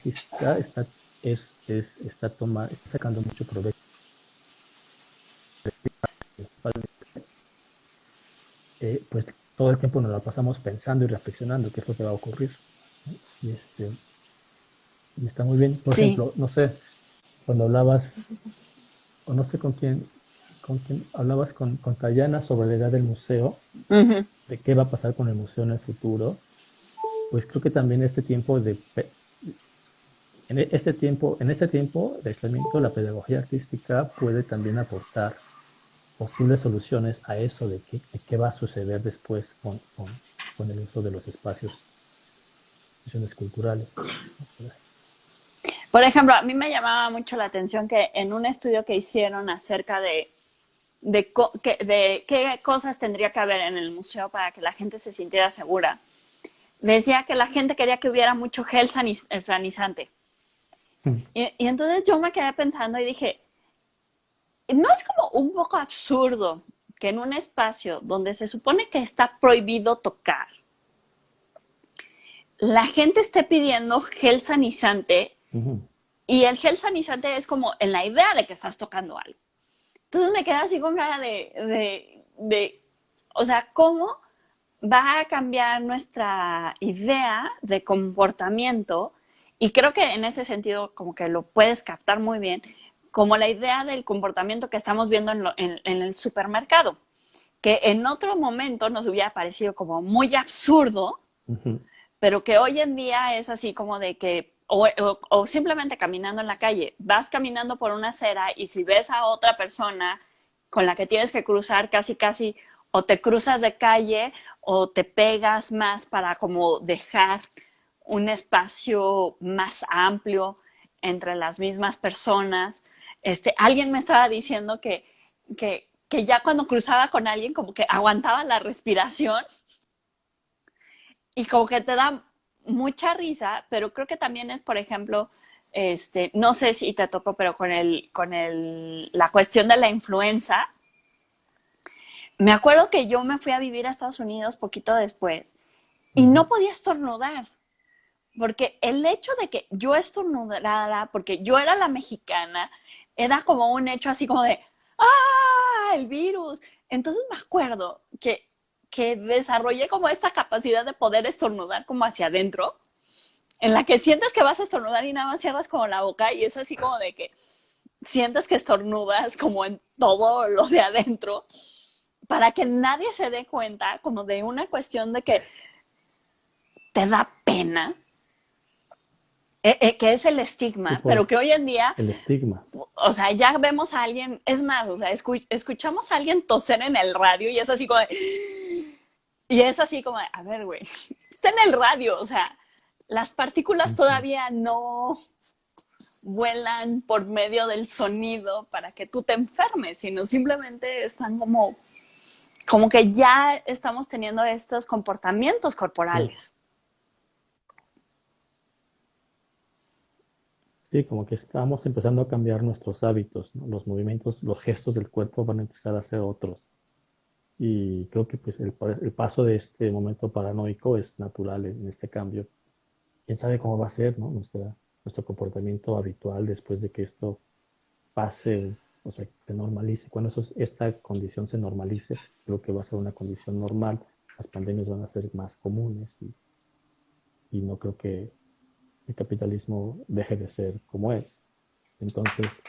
artista está sacando mucho provecho. Pues todo el tiempo nos la pasamos pensando y reflexionando qué es lo que va a ocurrir, ¿no? Y está muy bien. Por Sí. ejemplo, no sé, cuando hablabas, o no sé con quién hablabas con Tayana sobre la idea del museo, Ujú. de qué va a pasar con el museo en el futuro, pues creo que también en este tiempo de aislamiento, la pedagogía artística puede también aportar posibles soluciones a eso de qué va a suceder después con el uso de los espacios, instituciones culturales. ¿No? Por ejemplo, a mí me llamaba mucho la atención que en un estudio que hicieron acerca de qué cosas tendría que haber en el museo para que la gente se sintiera segura, decía que la gente quería que hubiera mucho gel sanizante. Mm. Y entonces yo me quedé pensando y dije, ¿no es como un poco absurdo que en un espacio donde se supone que está prohibido tocar, la gente esté pidiendo gel sanizante Ujú. y el gel sanizante es como en la idea de que estás tocando algo? Entonces me quedé así con cara o sea, ¿cómo va a cambiar nuestra idea de comportamiento? Y creo que en ese sentido como que lo puedes captar muy bien, como la idea del comportamiento que estamos viendo en el supermercado, que en otro momento nos hubiera parecido como muy absurdo, Ujú. pero que hoy en día es así como de que, o simplemente caminando en la calle, vas caminando por una acera y si ves a otra persona con la que tienes que cruzar casi casi, o te cruzas de calle o te pegas más para como dejar un espacio más amplio entre las mismas personas. Alguien me estaba diciendo que ya cuando cruzaba con alguien como que aguantaba la respiración y como que te da mucha risa, pero creo que también es, por ejemplo, no sé si te tocó, pero la cuestión de la influenza. Me acuerdo que yo me fui a vivir a Estados Unidos poquito después y Ujú. no podía estornudar, porque el hecho de que yo estornudara, porque yo era la mexicana, era como un hecho así como de, ¡ah! El virus. Entonces me acuerdo que desarrollé como esta capacidad de poder estornudar como hacia adentro, en la que sientes que vas a estornudar y nada más cierras como la boca y es así como de que sientes que estornudas como en todo lo de adentro, para que nadie se dé cuenta como de una cuestión de que te da pena, que es el Sí, estigma, pero por que hoy en día, el estigma. o sea, ya vemos a alguien, es más, o sea, escuchamos a alguien toser en el radio y es así como de, y es así como de, a ver, güey, está en el radio, o sea, las partículas Ujú. todavía no vuelan por medio del sonido para que tú te enfermes, sino simplemente están como que ya estamos teniendo estos comportamientos Sí, corporales. sí, como que estamos empezando a cambiar nuestros hábitos, ¿no? Los movimientos, los gestos del cuerpo van a empezar a ser otros. Y creo que pues el paso de este momento paranoico es natural en este cambio. Quién sabe cómo va a ser, ¿no? Nuestro comportamiento habitual después de que esto pase, o sea, se normalice. Cuando esta condición se normalice, creo que va a ser una condición normal. Las pandemias van a ser más comunes y no creo que el capitalismo deje de ser como es. Entonces,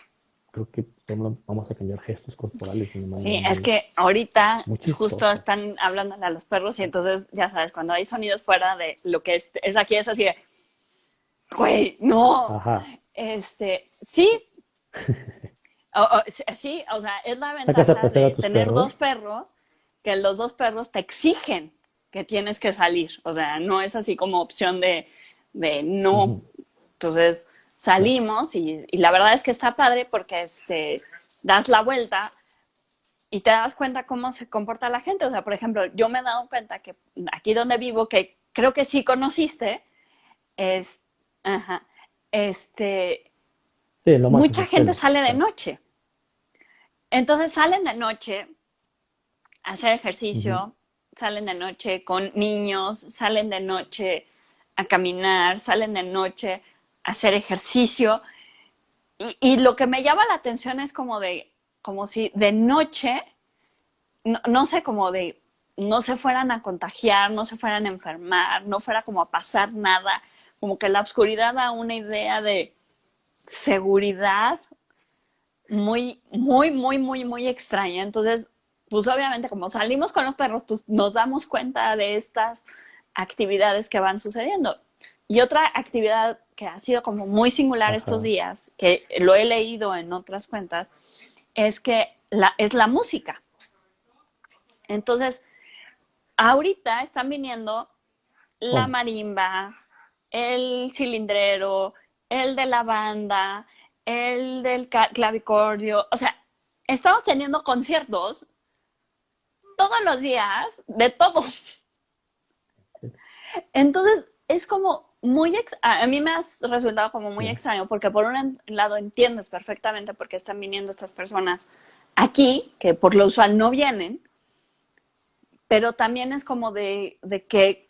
creo que solo vamos a cambiar gestos corporales de una manera Sí, es muy, que ahorita muy justo chistosa. están hablándole a los perros y entonces, ya sabes, cuando hay sonidos fuera de lo que es aquí, es así de, güey, no. Ajá. Sí, sí, o sea, es la ¿Sacas a ventaja pasear a de tus tener dos perros? perros, que los dos perros te exigen que tienes que salir, o sea, no es así como opción de no. Ujú. Entonces Claro. salimos y la verdad es que está padre porque das la vuelta y te das cuenta cómo se comporta la gente. O sea, por ejemplo, yo me he dado cuenta que aquí donde vivo, que creo que sí conociste, es, ajá, este, Sí, Lomas mucha gente Azucenas, sale de claro. noche. Entonces salen de noche a hacer Ujú. ejercicio, salen de noche con niños, salen de noche a caminar, salen de noche hacer ejercicio. Y lo que me llama la atención es como si de noche, no sé, como de, no se fueran a contagiar, no se fueran a enfermar, no fuera como a pasar nada, como que la oscuridad da una idea de seguridad muy, muy, muy, muy, muy extraña. Entonces, pues obviamente como salimos con los perros, pues nos damos cuenta de estas actividades que van sucediendo. Y otra actividad que ha sido como muy singular estos Ajá. días, que lo he leído en otras cuentas, es que es la música. Entonces, ahorita están viniendo la ¿Cómo? marimba, el cilindrero, el de la banda, el del clavicordio. O sea, estamos teniendo conciertos todos los días de todo. Entonces, es como a mí me ha resultado como muy Sí. extraño porque por un lado entiendes perfectamente por qué están viniendo estas personas aquí, que por lo usual no vienen, pero también es como de que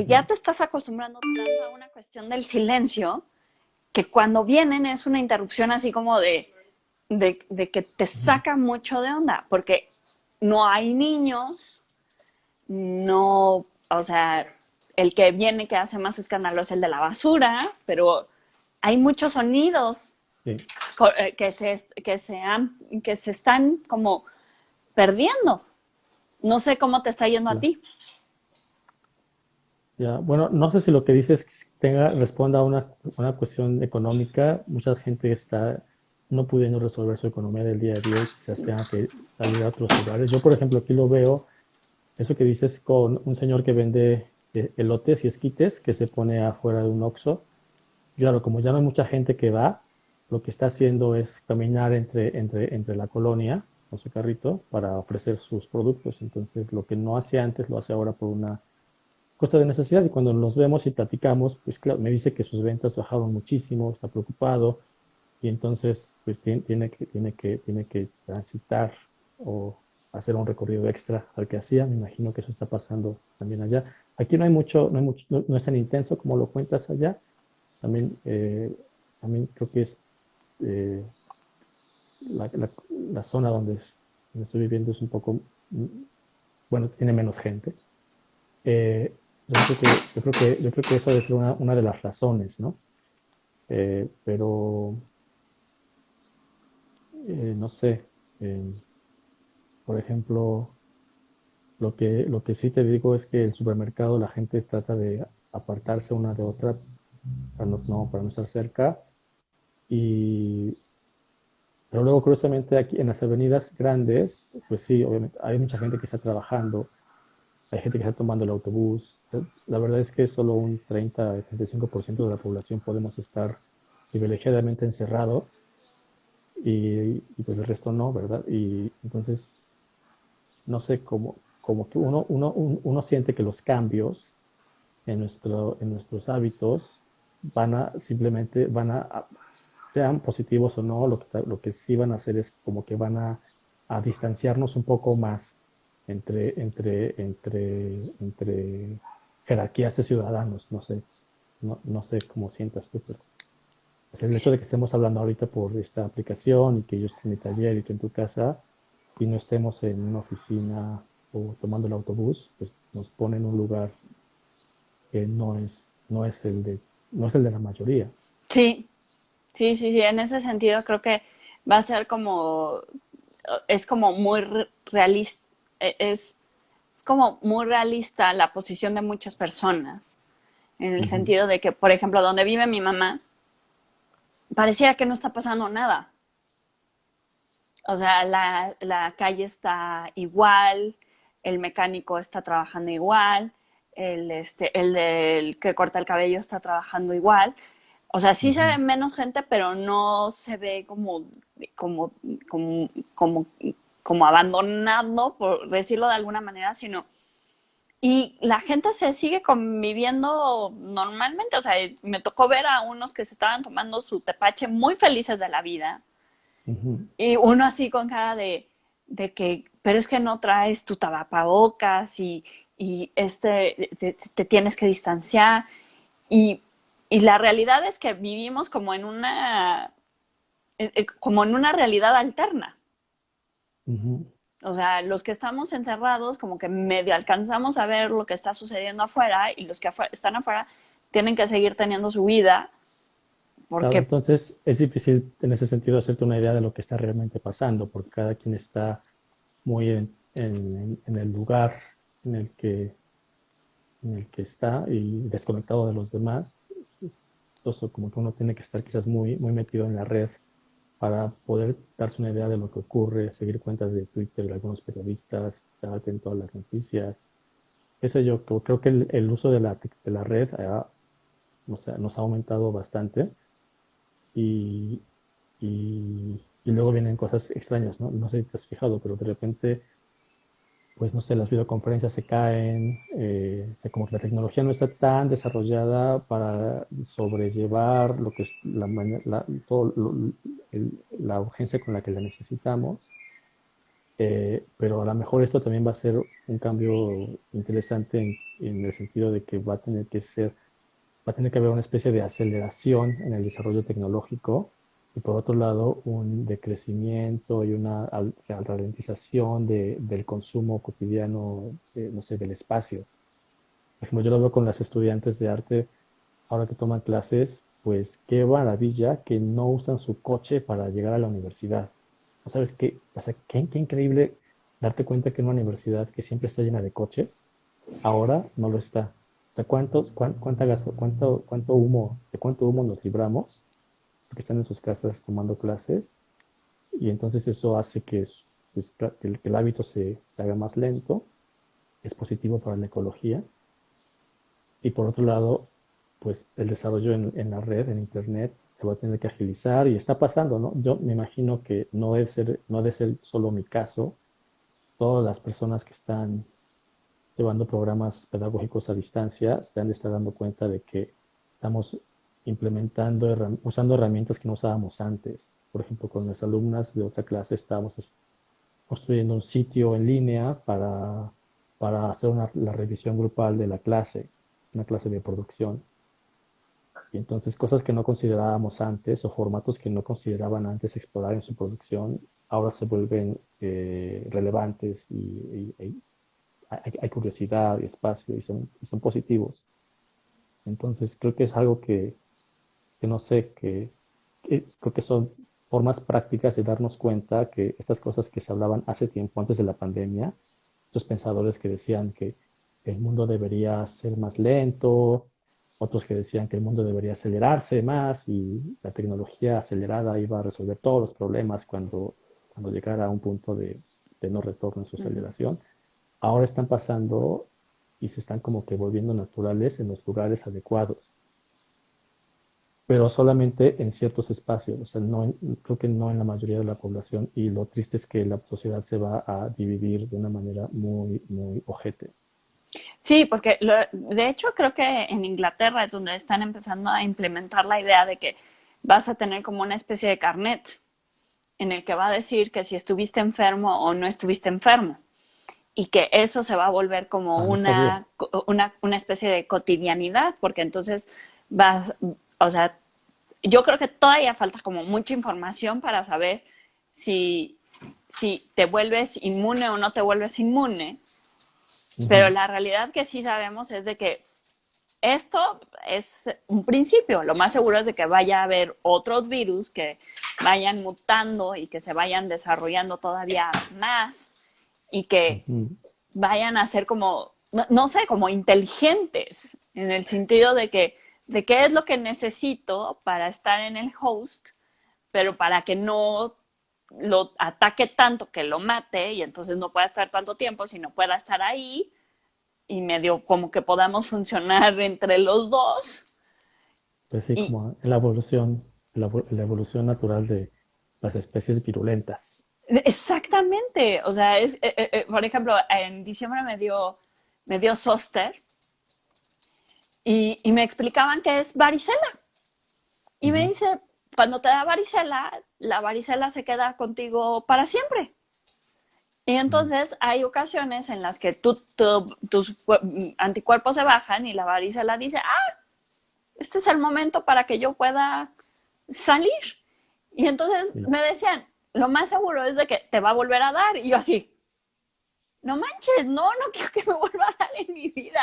ya Ujú. te estás acostumbrando tanto a una cuestión del silencio que cuando vienen es una interrupción así como de que te Ujú. saca mucho de onda, porque no hay niños, no, o sea, el que viene que hace más escándalo es el de la basura, pero hay muchos sonidos Sí. que se están como perdiendo. No sé cómo te está yendo a Ya. ti. Ya. Bueno, no sé si lo que dices responda a una cuestión económica. Mucha gente está no pudiendo resolver su economía del día a día y quizás tenga que salir a otros lugares. Yo, por ejemplo, aquí lo veo, eso que dices con un señor que vende elotes y esquites que se pone afuera de un Oxxo. Claro, como ya no hay mucha gente que va, lo que está haciendo es caminar entre la colonia con su carrito para ofrecer sus productos. Entonces, lo que no hacía antes lo hace ahora por una cuesta de necesidad. Y cuando nos vemos y platicamos, pues claro, me dice que sus ventas bajaron muchísimo, está preocupado y entonces pues tiene que transitar o hacer un recorrido extra al que hacía. Me imagino que eso está pasando también allá. Aquí no hay mucho, no hay mucho, no es tan intenso como lo cuentas allá. También, también creo que es eh, la zona donde estoy viviendo es un poco, mm, bueno, tiene menos gente. Yo creo que eso debe ser una de las razones, ¿no? Pero no sé, eh, por ejemplo, lo que sí te digo es que el supermercado la gente trata de apartarse una de otra para no estar cerca. Y, pero luego, curiosamente, aquí en las avenidas grandes, pues sí, obviamente, hay mucha gente que está trabajando, hay gente que está tomando el autobús. O sea, la verdad es que solo un 30-35% de la población podemos estar privilegiadamente encerrados y pues el resto no, ¿verdad? Y entonces, no sé, como que uno siente que los cambios en nuestros hábitos simplemente sean positivos o no, lo que sí van a hacer es como que a distanciarnos un poco más entre jerarquías de ciudadanos, no sé, no sé cómo sientas tú, pero pues el hecho de que estemos hablando ahorita por esta aplicación y que yo esté en mi taller y tú en tu casa y no estemos en una oficina o tomando el autobús, pues nos pone en un lugar que no es no es el de la mayoría. Sí, sí, sí, sí. En ese sentido creo que va a ser como, es como muy realista, es como muy realista la posición de muchas personas, en el Ujú. sentido de que, por ejemplo, donde vive mi mamá, parecía que no está pasando nada. O sea, la calle está igual, el mecánico está trabajando igual, el del que corta el cabello está trabajando igual. O sea, sí se Ujú. ve menos gente, pero no se ve como, como, como, como abandonado, por decirlo de alguna manera, sino y la gente se sigue conviviendo normalmente. O sea, me tocó ver a unos que se estaban tomando su tepache muy felices de la vida. Ujú. Y uno así con cara de que, pero es que no traes tu tapabocas y te tienes que distanciar. Y, y la realidad es que vivimos como en una realidad alterna. Ujú. O sea, los que estamos encerrados, como que medio alcanzamos a ver lo que está sucediendo afuera, y los que están afuera tienen que seguir teniendo su vida, Claro, porque entonces es difícil en ese sentido hacerte una idea de lo que está realmente pasando, porque cada quien está muy en el lugar en el que, en el que está y desconectado de los demás. Entonces, como que uno tiene que estar quizás muy metido en la red para poder darse una idea de lo que ocurre, seguir cuentas de Twitter de algunos periodistas, estar atento a las noticias. Eso yo creo que el uso de la red o sea, nos ha aumentado bastante y, y luego vienen cosas extrañas, ¿no? No sé si te has fijado, pero de repente, pues no sé, las videoconferencias se caen, como que la tecnología no está tan desarrollada para sobrellevar lo que es la urgencia con la que la necesitamos. Pero a lo mejor esto también va a ser un cambio interesante en el sentido de que va a tener que haber una especie de aceleración en el desarrollo tecnológico y por otro lado un decrecimiento y una ralentización del consumo cotidiano, no sé, del espacio. Por ejemplo, yo lo veo con las estudiantes de arte ahora que toman clases, pues qué maravilla que no usan su coche para llegar a la universidad. ¿No sabes qué? O sea, qué increíble darte cuenta que en una universidad que siempre está llena de coches, ahora no lo está. O sea, de cuánto humo nos libramos porque están en sus casas tomando clases y entonces eso hace pues, que el hábito se haga más lento, es positivo para la ecología y por otro lado, pues el desarrollo en la red, en Internet, se va a tener que agilizar y está pasando, ¿no? Yo me imagino que no debe ser solo mi caso. Todas las personas que están llevando programas pedagógicos a distancia se han de estar dando cuenta de que estamos usando herramientas que no usábamos antes. Por ejemplo, con las alumnas de otra clase estábamos construyendo un sitio en línea para hacer la revisión grupal de la clase, una clase de producción. Y entonces cosas que no considerábamos antes o formatos que no consideraban antes explorar en su producción, ahora se vuelven relevantes y hay curiosidad y espacio y son positivos. Entonces creo que es algo que no sé, que creo que son formas prácticas de darnos cuenta que estas cosas que se hablaban hace tiempo, antes de la pandemia, estos pensadores que decían que el mundo debería ser más lento, otros que decían que el mundo debería acelerarse más y la tecnología acelerada iba a resolver todos los problemas cuando llegara a un punto de no retorno en su ujú. aceleración, ahora están pasando y se están como que volviendo naturales en los lugares adecuados, pero solamente en ciertos espacios, o sea, creo que no en la mayoría de la población y lo triste es que la sociedad se va a dividir de una manera muy ojete. Sí, porque de hecho creo que en Inglaterra es donde están empezando a implementar la idea de que vas a tener como una especie de carnet en el que va a decir que si estuviste enfermo o no estuviste enfermo, y que eso se va a volver como Ah, no sabía. una especie de cotidianidad, porque entonces vas, o sea, yo creo que todavía falta como mucha información para saber si, si te vuelves inmune o no te vuelves inmune, pero Ujú. la realidad que sí sabemos es de que esto es un principio. Lo más seguro es de que vaya a haber otros virus que vayan mutando y que se vayan desarrollando todavía más y que Ujú. vayan a ser como, no sé, como inteligentes, en el sentido de qué es lo que necesito para estar en el host, pero para que no lo ataque tanto que lo mate y entonces no pueda estar tanto tiempo, sino pueda estar ahí y medio como que podamos funcionar entre los dos. Pues sí, Y como en la evolución natural de las especies virulentas. exactamente, o sea, por ejemplo, en diciembre me dio zóster y me explicaban que es varicela. Y me Ujú. dice, cuando te da varicela, la varicela se queda contigo para siempre. Y Mm. entonces hay ocasiones en las que tus anticuerpos se bajan y la varicela dice, ah, este es el momento para que yo pueda salir. Y entonces Sí, me decían, lo más seguro es de que te va a volver a dar. Y yo así, no manches, no quiero que me vuelva a dar en mi vida.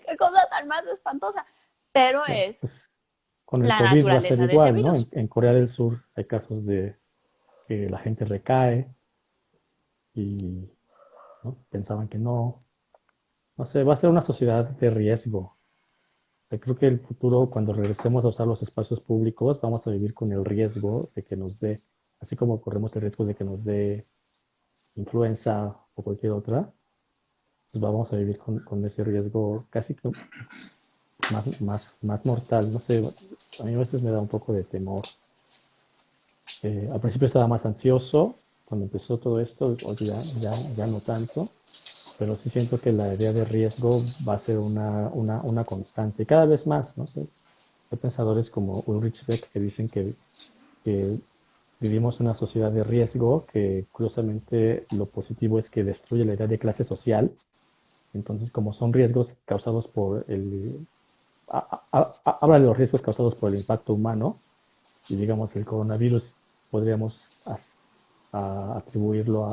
Qué cosa tan más espantosa. Pero bueno, es pues con el la COVID va a ser naturaleza de ese igual, ¿no? virus. En Corea del Sur hay casos de que la gente recae y ¿no? Pensaban que no. No sé, va a ser una sociedad de riesgo. O sea, creo que el futuro, cuando regresemos a usar los espacios públicos, vamos a vivir con el riesgo de que nos dé, así como corremos el riesgo de que nos dé influenza o cualquier otra, pues vamos a vivir con ese riesgo casi que más mortal. No sé, a mí a veces me da un poco de temor. Al principio estaba más ansioso, cuando empezó todo esto, oye, ya no tanto, pero sí siento que la idea de riesgo va a ser una constante, cada vez más, no sé. Hay pensadores como Ulrich Beck que dicen que vivimos una sociedad de riesgo, que curiosamente lo positivo es que destruye la idea de clase social. Entonces, como son riesgos causados por habla de los riesgos causados por el impacto humano, y digamos que el coronavirus podríamos atribuirlo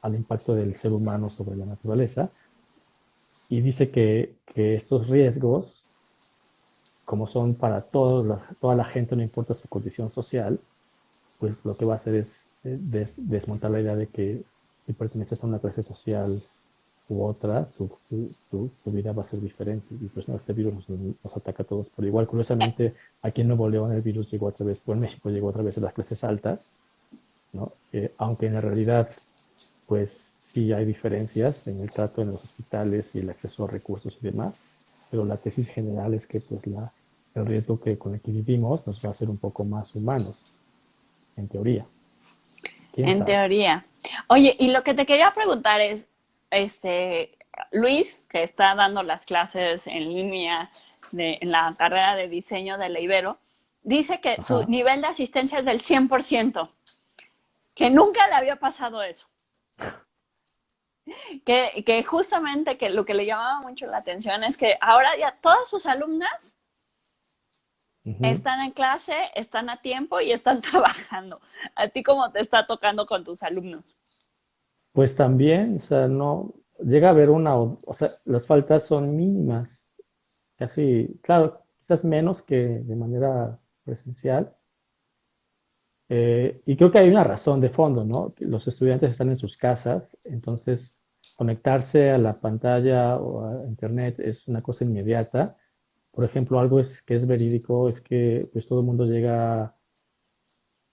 al impacto del ser humano sobre la naturaleza, y dice que estos riesgos, como son para toda la gente, no importa su condición social, pues lo que va a hacer es desmontar la idea de que si perteneces a una clase social u otra, tu vida va a ser diferente. Y pues no, este virus nos ataca a todos por igual. Curiosamente, aquí en Nuevo León el virus llegó otra vez, o en México llegó otra vez a las clases altas, ¿no? Aunque en la realidad, pues sí hay diferencias en el trato en los hospitales y el acceso a recursos y demás, pero la tesis general es que pues el riesgo con el que vivimos nos va a hacer un poco más humanos, en teoría. ¿Quién En sabe? teoría. Oye, y lo que te quería preguntar es, Luis, que está dando las clases en línea en la carrera de diseño de la Ibero, dice que su Ajá. nivel de asistencia es del 100%, que nunca le había pasado eso. Que justamente que lo que le llamaba mucho la atención es que ahora ya todas sus alumnas Ujú. están en clase, están a tiempo y están trabajando. ¿A ti cómo te está tocando con tus alumnos? Pues también, o sea, no llega a haber o sea, las faltas son mínimas, casi, claro, quizás menos que de manera presencial. Y creo que hay una razón de fondo, ¿no? Que los estudiantes están en sus casas, entonces conectarse a la pantalla o a internet es una cosa inmediata. Por ejemplo, algo que es verídico es que pues todo el mundo llega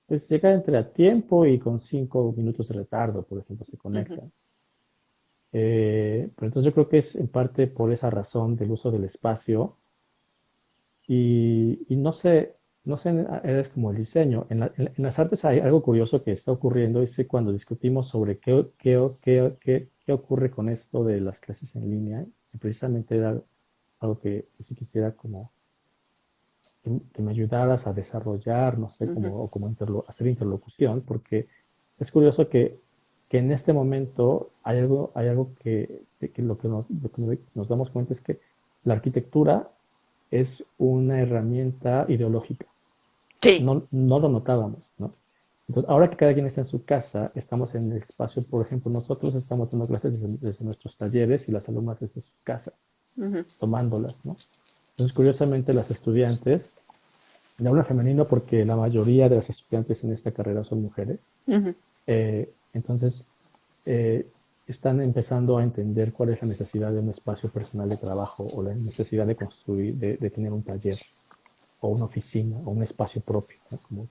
entre a tiempo y con 5 minutos de retardo, por ejemplo, se Uh -huh. conecta. Pero entonces yo creo que es en parte por esa razón del uso del espacio y no sé en áreas como el diseño. En las artes hay algo curioso que está ocurriendo, es que cuando discutimos sobre qué ocurre con esto de las clases en línea, y precisamente era algo que sí quisiera como que me ayudaras a desarrollar, no sé, Uh -huh. como hacer interlocución, porque es curioso que en este momento hay algo que lo que nos damos cuenta es que la arquitectura es una herramienta ideológica. Sí. No lo notábamos, ¿no? Entonces, ahora que cada quien está en su casa, estamos en el espacio, por ejemplo, nosotros estamos dando clases desde nuestros talleres y las alumnas desde sus casas, Uh -huh. tomándolas, ¿no? Entonces, curiosamente, las estudiantes, y hablo femenino porque la mayoría de las estudiantes en esta carrera son mujeres, Uh -huh. entonces eh, están empezando a entender cuál es la necesidad de un espacio personal de trabajo o la necesidad de construir, de tener un taller o una oficina o un espacio propio, ¿no? Como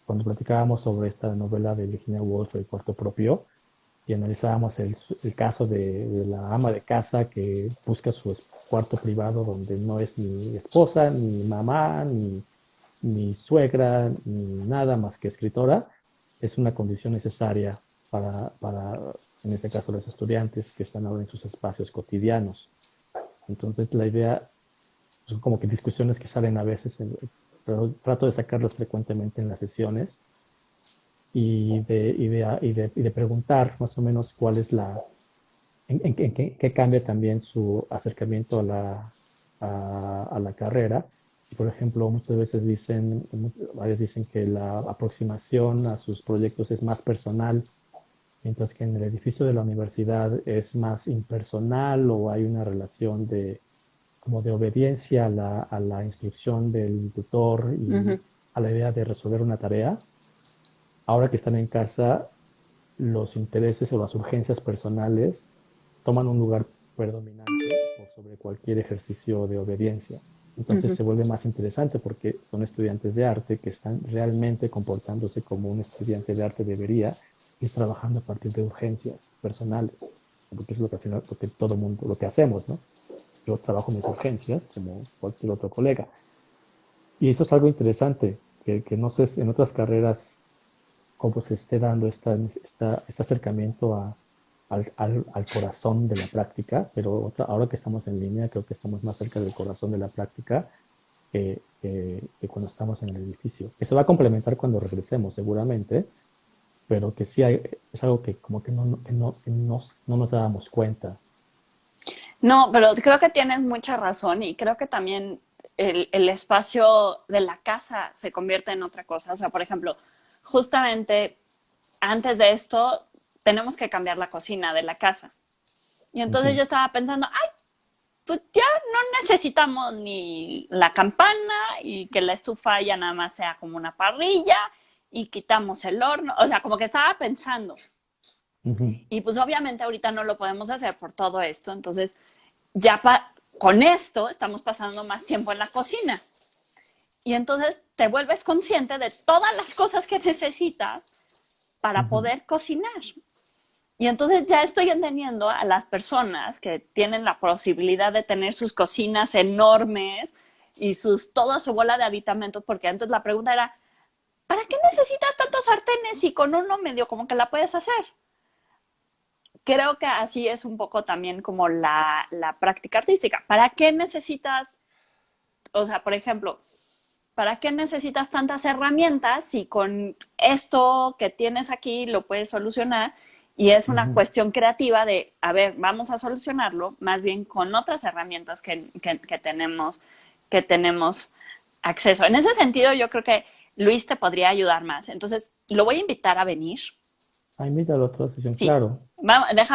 cuando platicábamos sobre esta novela de Virginia Woolf, El cuarto propio, y analizábamos el caso de la ama de casa que busca su cuarto privado donde no es ni esposa, ni mamá, ni suegra, ni nada más que escritora, es una condición necesaria en este caso, los estudiantes que están ahora en sus espacios cotidianos. Entonces, la idea son como que discusiones que salen a veces, pero trato de sacarlas frecuentemente en las sesiones y de preguntar más o menos cuál es en qué cambia también su acercamiento a la carrera Por ejemplo, muchas veces dicen, varios dicen que la aproximación a sus proyectos es más personal, mientras que en el edificio de la universidad es más impersonal o hay una relación de, como de obediencia a la instrucción del tutor y Ujú, a la idea de resolver una tarea. Ahora que están en casa, los intereses o las urgencias personales toman un lugar predominante por sobre cualquier ejercicio de obediencia. Entonces ujú. se vuelve más interesante porque son estudiantes de arte que están realmente comportándose como un estudiante de arte debería y trabajando a partir de urgencias personales, porque es lo que al final, lo que todo mundo, lo que hacemos, ¿no? Yo trabajo mis urgencias como cualquier otro colega. Y eso es algo interesante, que no sé en otras carreras cómo se esté dando este acercamiento al corazón de la práctica, pero ahora que estamos en línea, creo que estamos más cerca del corazón de la práctica que cuando estamos en el edificio. Que se va a complementar cuando regresemos, seguramente, pero que sí es algo que como no nos dábamos cuenta. No, pero creo que tienes mucha razón y creo que también el espacio de la casa se convierte en otra cosa. O sea, por ejemplo, justamente antes de esto tenemos que cambiar la cocina de la casa. Y entonces Ujú, yo estaba pensando, ay, pues ya no necesitamos ni la campana y que la estufa ya nada más sea como una parrilla y quitamos el horno. O sea, como que estaba pensando. ujú, Y pues obviamente ahorita no lo podemos hacer por todo esto. Entonces ya con esto estamos pasando más tiempo en la cocina. Y entonces te vuelves consciente de todas las cosas que necesitas para ujú. poder cocinar. Y entonces ya estoy entendiendo a las personas que tienen la posibilidad de tener sus cocinas enormes y toda su bola de aditamentos, porque antes la pregunta era, ¿para qué necesitas tantos sartenes si con uno medio como que la puedes hacer? Creo que así es un poco también como la práctica artística. ¿Para qué necesitas, o sea, por ejemplo, ¿para qué necesitas tantas herramientas si con esto que tienes aquí lo puedes solucionar? Y es una Ujú. cuestión creativa de, a ver, vamos a solucionarlo más bien con otras herramientas que tenemos acceso. En ese sentido, yo creo que Luis te podría ayudar más. Entonces, lo voy a invitar a venir. Ay, mira la otra sesión, Sí, claro. vamos, déjame